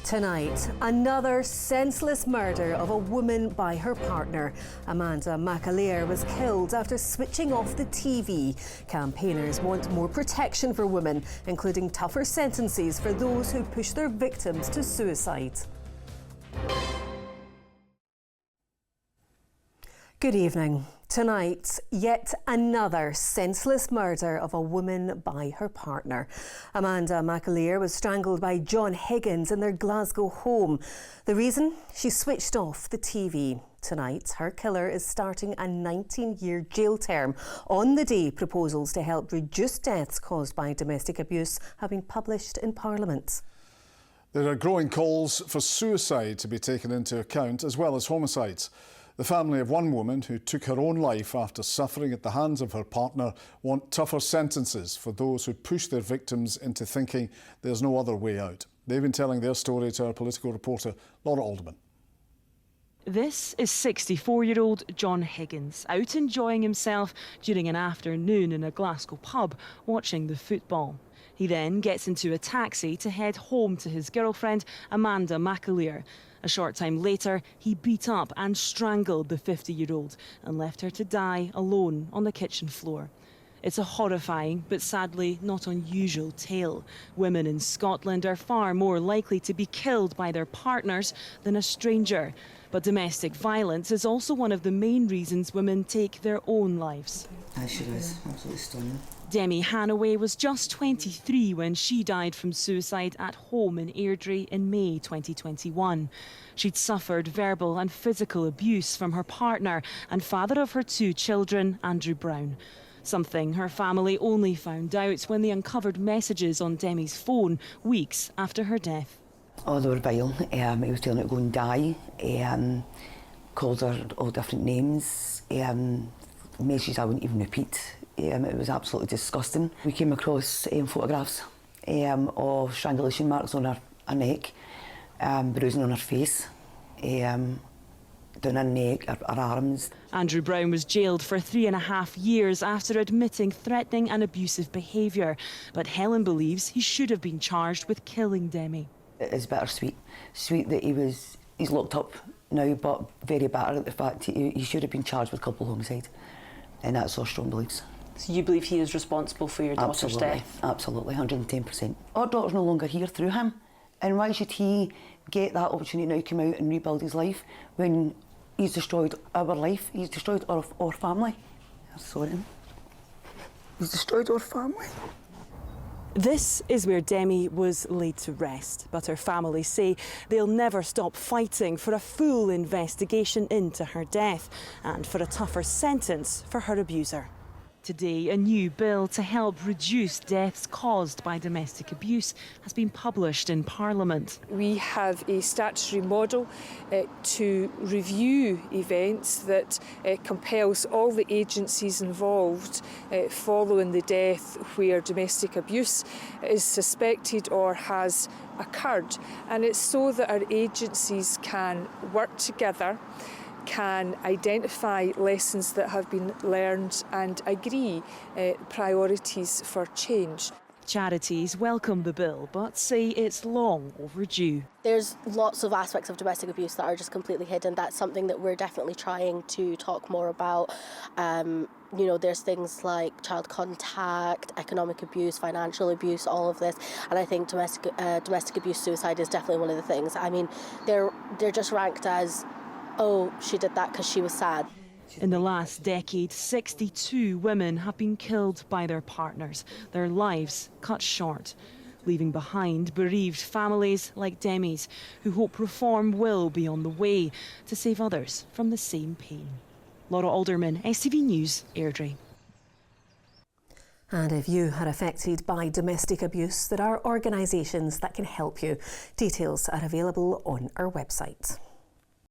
Tonight, another senseless murder of a woman by her partner. Amanda McAlear was killed after switching off the TV. Campaigners want more protection for women, including tougher sentences for those who push their victims to suicide. Good evening. Tonight, yet another senseless murder of a woman by her partner. Amanda McAlear was strangled by John Higgins in their Glasgow home. The reason? She switched off the TV. Tonight, her killer is starting a 19-year jail term. On the day, proposals to help reduce deaths caused by domestic abuse have been published in Parliament. There are growing calls for suicide to be taken into account, as well as homicides. The family of one woman who took her own life after suffering at the hands of her partner want tougher sentences for those who push their victims into thinking there's no other way out. They've been telling their story to our political reporter, Laura Alderman. This is 64-year-old John Higgins, out enjoying himself during an afternoon in a Glasgow pub, watching the football. He then gets into a taxi to head home to his girlfriend, Amanda McAlear. A short time later, he beat up and strangled the 50-year-old and left her to die alone on the kitchen floor. It's a horrifying, but sadly not unusual tale. Women in Scotland are far more likely to be killed by their partners than a stranger. But domestic violence is also one of the main reasons women take their own lives. She was absolutely stunning. Demi Hanaway was just 23 when she died from suicide at home in Airdrie in May 2021. She'd suffered verbal and physical abuse from her partner and father of her 2 children, Andrew Brown. Something her family only found out when they uncovered messages on Demi's phone weeks after her death. Oh, they were vile. He was telling her to go and die. Called her all different names. Messages I wouldn't even repeat. It was absolutely disgusting. We came across photographs of strangulation marks on her neck, bruising on her face, down her neck, her arms. Andrew Brown was jailed for 3.5 years after admitting threatening and abusive behaviour. But Helen believes he should have been charged with killing Demi. It is bittersweet. Sweet that he's locked up now, but very bitter at the fact he should have been charged with couple homicide. And that's our strong beliefs. So you believe he is responsible for your daughter's death? Absolutely, 110%. Our daughter's no longer here through him. And why should he get that opportunity now to come out and rebuild his life when he's destroyed our life? He's destroyed our family. Sorry. He's destroyed our family. This is where Demi was laid to rest, but her family say they'll never stop fighting for a full investigation into her death and for a tougher sentence for her abuser. Today, a new bill to help reduce deaths caused by domestic abuse has been published in Parliament. We have a statutory model to review events that compels all the agencies involved following the death where domestic abuse is suspected or has occurred. And it's so that our agencies can work together, can identify lessons that have been learned and agree priorities for change. Charities welcome the bill but say it's long overdue. There's lots of aspects of domestic abuse that are just completely hidden. That's something that we're definitely trying to talk more about. You know, there's things like child contact, economic abuse, financial abuse, all of this. And I think domestic abuse suicide is definitely one of the things. I mean, they're just ranked as, oh, she did that because she was sad. In the last decade, 62 women have been killed by their partners, their lives cut short, leaving behind bereaved families like Demi's, who hope reform will be on the way to save others from the same pain. Laura Alderman, STV News, Airdrie. And if you are affected by domestic abuse, there are organisations that can help you. Details are available on our website.